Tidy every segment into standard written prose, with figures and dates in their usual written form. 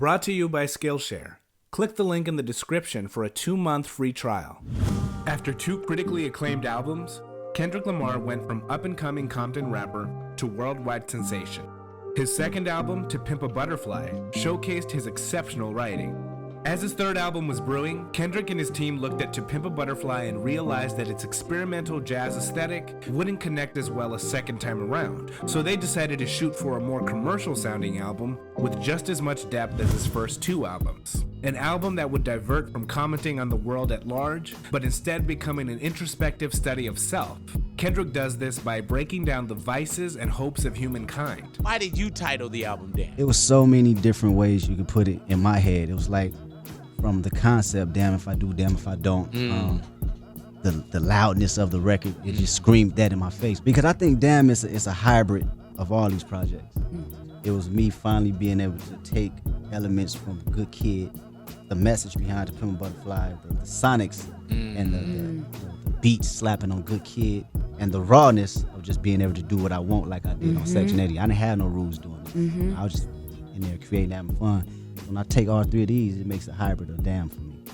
Brought to you by Skillshare. Click the link in the description for a 2-month free trial. After 2 critically acclaimed albums, Kendrick Lamar went from up-and-coming Compton rapper to worldwide sensation. His second album, To Pimp a Butterfly, showcased his exceptional writing. As his third album was brewing, Kendrick and his team looked at To Pimp a Butterfly and realized that its experimental jazz aesthetic wouldn't connect as well a second time around, so they decided to shoot for a more commercial-sounding album with just as much depth as his first 2 albums. An album that would divert from commenting on the world at large, but instead becoming an introspective study of self. Kendrick does this by breaking down the vices and hopes of humankind. Why did you title the album Damn? It was so many different ways you could put it in my head. It was like, from the concept, damn if I do, damn if I don't. The loudness of the record, it just screamed that in my face. Because I think Damn is a hybrid of all these projects. It was me finally being able to take elements from Good Kid, the message behind The Pimp a Butterfly, the sonics and the beats slapping on Good Kid, and the rawness of just being able to do what I want like I did on Section 80. I didn't have no rules doing it. I was just in there creating, having fun. When I take all 3 of these, it makes a hybrid of Damn for me.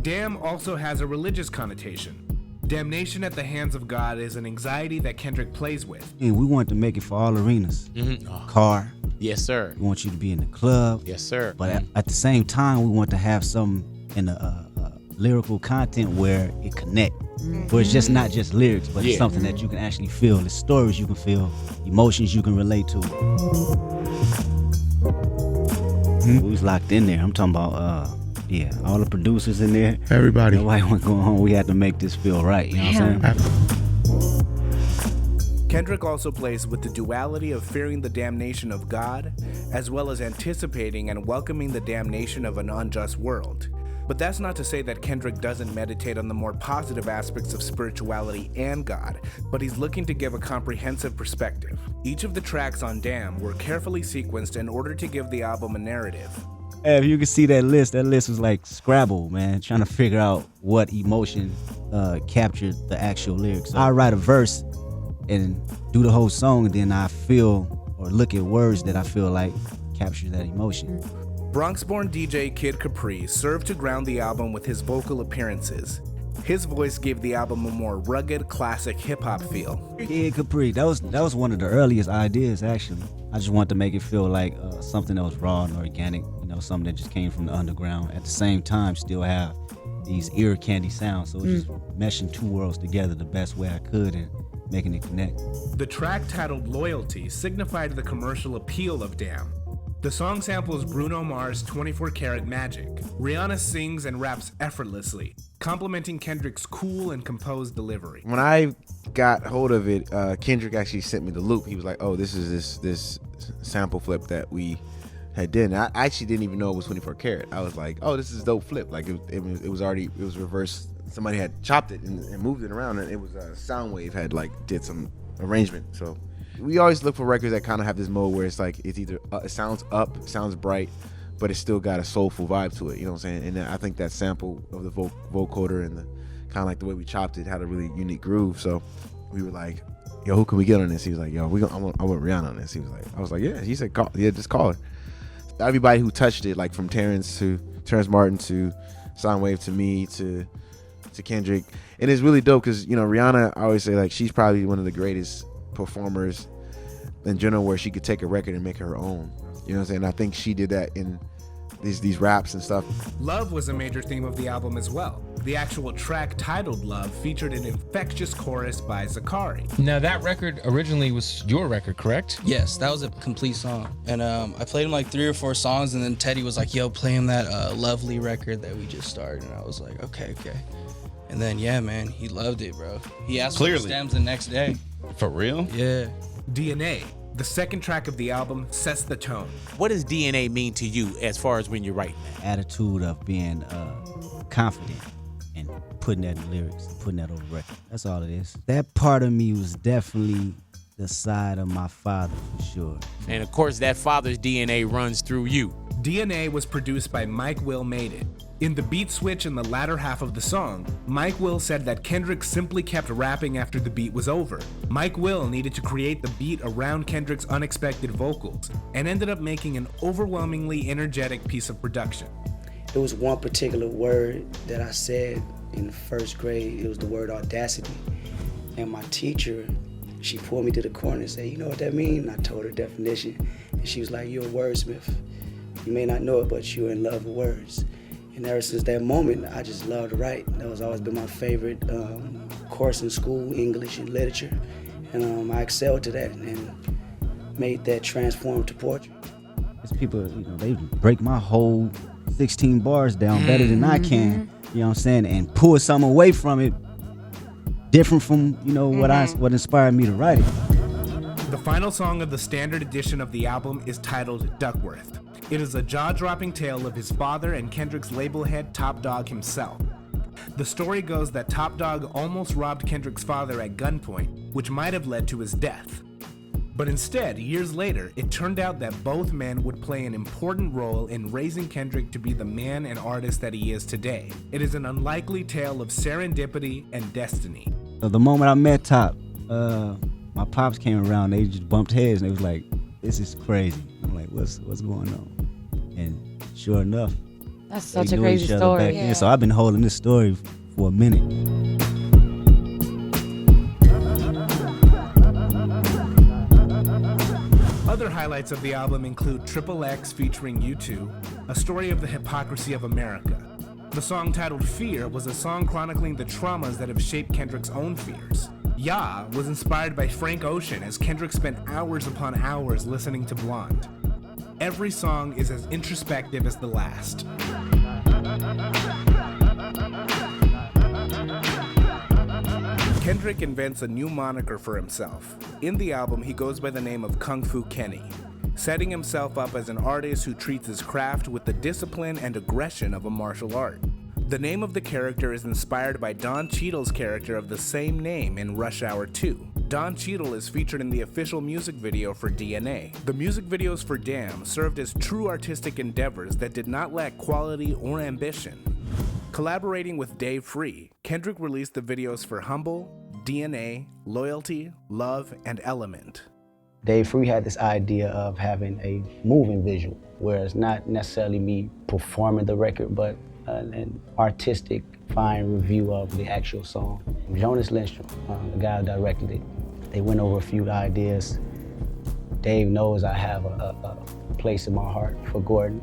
Damn also has a religious connotation. Damnation at the hands of God is an anxiety that Kendrick plays with. And we want to make it for all arenas. Car. Yes, sir. We want you to be in the club. Yes, sir. But at the same time, we want to have some in the lyrical content where it connects. Where it's just not just lyrics, but it's something that you can actually feel. It's stories you can feel, emotions you can relate to. We was locked in there. I'm talking about, all the producers in there. Everybody. Nobody went going home. We had to make this feel right. You know what I'm saying? Kendrick also plays with the duality of fearing the damnation of God, as well as anticipating and welcoming the damnation of an unjust world. But that's not to say that Kendrick doesn't meditate on the more positive aspects of spirituality and God, but he's looking to give a comprehensive perspective. Each of the tracks on Damn were carefully sequenced in order to give the album a narrative. Hey, if you can see that list was like Scrabble, man, trying to figure out what emotion captured the actual lyrics. So I write a verse and do the whole song, and then I feel or look at words that I feel like capture that emotion. Bronx-born DJ Kid Capri served to ground the album with his vocal appearances. His voice gave the album a more rugged, classic hip-hop feel. Kid Capri, that was one of the earliest ideas, actually. I just wanted to make it feel like something that was raw and organic, something that just came from the underground. At the same time, still have these ear candy sounds, so just meshing 2 worlds together the best way I could and making it connect. The track titled Loyalty signified the commercial appeal of Damn. The song samples Bruno Mars' 24 Karat Magic. Rihanna sings and raps effortlessly, complimenting Kendrick's cool and composed delivery. When I got hold of it, Kendrick actually sent me the loop. He was like, "Oh, this is this sample flip that we had done." I actually didn't even know it was 24 Karat. I was like, "Oh, this is dope flip." Like it was reversed. Somebody had chopped it and moved it around, and it was Soundwave had did some arrangement. So we always look for records that kind of have this mode where it's like it's either it sounds up, sounds bright, but it's still got a soulful vibe to it. You know what I'm saying? And I think that sample of the vocoder and the kind of like the way we chopped it had a really unique groove. So we were like, "Yo, who can we get on this?" He was like, "Yo, I want Rihanna on this." He was like, I was like, "Yeah." He said, just call her." Everybody who touched it, like from Terrence Martin to Soundwave to me to Kendrick, and it's really dope because Rihanna, I always say she's probably one of the greatest performers in general, where she could take a record and make her own. You know what I'm saying? I think she did that in these raps and stuff. Love was a major theme of the album as well. The actual track titled Love featured an infectious chorus by Zakari. Now that record originally was your record, correct? Yes, that was a complete song. And I played him 3 or 4 songs, and then Teddy was like, "Yo, play him that Lovely record that we just started." And I was like, okay. And then, yeah, man, he loved it, bro. He asked for the stems the next day. For real? Yeah. DNA, the second track of the album, sets the tone. What does DNA mean to you as far as when you're writing that? Attitude of being confident and putting that in lyrics, putting that over record. That's all it is. That part of me was definitely the side of my father, for sure. And of course, that father's DNA runs through you. DNA was produced by Mike Will Made It. In the beat switch in the latter half of the song, Mike Will said that Kendrick simply kept rapping after the beat was over. Mike Will needed to create the beat around Kendrick's unexpected vocals, and ended up making an overwhelmingly energetic piece of production. There was one particular word that I said in the first grade. It was the word audacity. And my teacher, she pulled me to the corner and said, "You know what that means?" And I told her definition. And she was like, "You're a wordsmith. You may not know it, but you're in love with words." And ever since that moment, I just loved to write. That was always been my favorite course in school, English and literature. And I excelled to that and made that transform to poetry. There's people, they break my whole 16 bars down better than I can, you know what I'm saying, and pull something away from it different from, what inspired me to write it. The final song of the standard edition of the album is titled Duckworth. It is a jaw-dropping tale of his father and Kendrick's label head Top Dawg himself. The story goes that Top Dawg almost robbed Kendrick's father at gunpoint, which might have led to his death. But instead, years later, it turned out that both men would play an important role in raising Kendrick to be the man and artist that he is today. It is an unlikely tale of serendipity and destiny. So the moment I met Top, my pops came around, they just bumped heads and they was like, "This is crazy." I'm like, what's going on? And sure enough, that's such they a knew crazy each other story. back then. So I've been holding this story for a minute. Other highlights of the album include Triple X featuring U2, a story of the hypocrisy of America. The song titled Fear was a song chronicling the traumas that have shaped Kendrick's own fears. Ya was inspired by Frank Ocean as Kendrick spent hours upon hours listening to Blonde. Every song is as introspective as the last. Kendrick invents a new moniker for himself. In the album, he goes by the name of Kung Fu Kenny, setting himself up as an artist who treats his craft with the discipline and aggression of a martial art. The name of the character is inspired by Don Cheadle's character of the same name in Rush Hour 2. Don Cheadle is featured in the official music video for DNA. The music videos for Damn served as true artistic endeavors that did not lack quality or ambition. Collaborating with Dave Free, Kendrick released the videos for Humble, DNA, Loyalty, Love, and Element. Dave Free had this idea of having a moving visual, where it's not necessarily me performing the record, but an artistic, fine review of the actual song. Jonas Lindstrom, the guy who directed it, they went over a few ideas. Dave knows I have a place in my heart for Gordon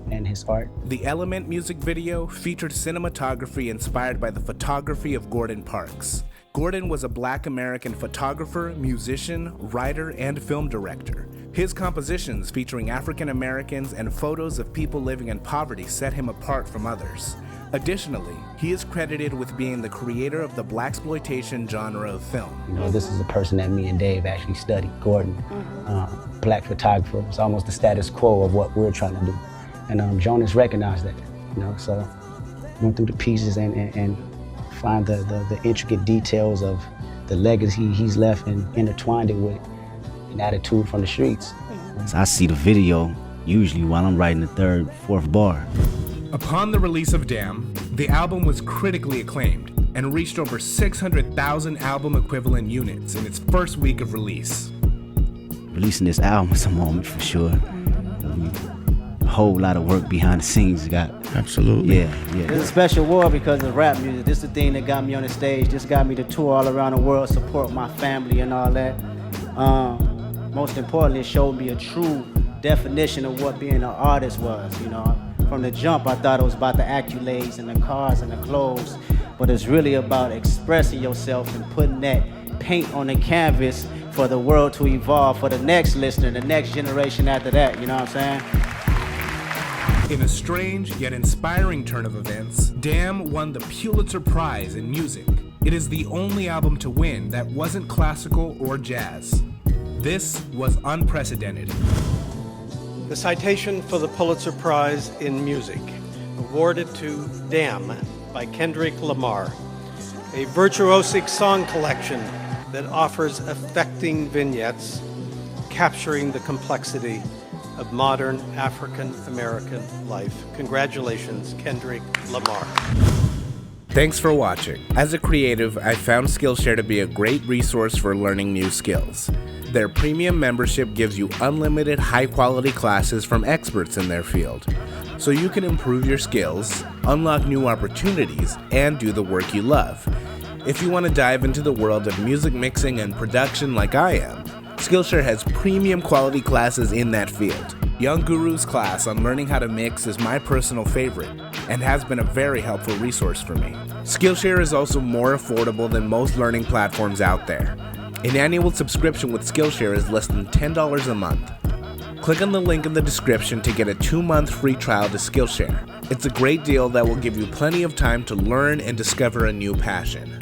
and his art. The Element music video featured cinematography inspired by the photography of Gordon Parks. Gordon was a Black American photographer, musician, writer, and film director. His compositions featuring African Americans and photos of people living in poverty set him apart from others. Additionally, he is credited with being the creator of the blaxploitation genre of film. This is a person that me and Dave actually studied, Gordon, Black photographer. It's almost the status quo of what we're trying to do. And Jonas recognized that, so went through the pieces and find the intricate details of the legacy he's left and intertwined it with an attitude from the streets. So I see the video usually while I'm writing the third, fourth bar. Upon the release of Damn, the album was critically acclaimed and reached over 600,000 album equivalent units in its first week of release. Releasing this album is a moment for sure. A whole lot of work behind the scenes got. Absolutely. Yeah. It's a special war because of rap music. This is the thing that got me on the stage. This got me to tour all around the world, support my family and all that. Most importantly, it showed me a true definition of what being an artist was. From the jump, I thought it was about the accolades and the cars and the clothes, but it's really about expressing yourself and putting that paint on the canvas for the world to evolve, for the next listener, the next generation after that, you know what I'm saying? In a strange yet inspiring turn of events, Damn won the Pulitzer Prize in music. It is the only album to win that wasn't classical or jazz. This was unprecedented. The citation for the Pulitzer Prize in Music, awarded to Damn by Kendrick Lamar, a virtuosic song collection that offers affecting vignettes capturing the complexity of modern African American life. Congratulations, Kendrick Lamar. Thanks for watching. As a creative, I found Skillshare to be a great resource for learning new skills. Their premium membership gives you unlimited high-quality classes from experts in their field, so you can improve your skills, unlock new opportunities, and do the work you love. If you want to dive into the world of music mixing and production like I am, Skillshare has premium quality classes in that field. Young Guru's class on learning how to mix is my personal favorite and has been a very helpful resource for me. Skillshare is also more affordable than most learning platforms out there. An annual subscription with Skillshare is less than $10 a month. Click on the link in the description to get a 2-month free trial to Skillshare. It's a great deal that will give you plenty of time to learn and discover a new passion.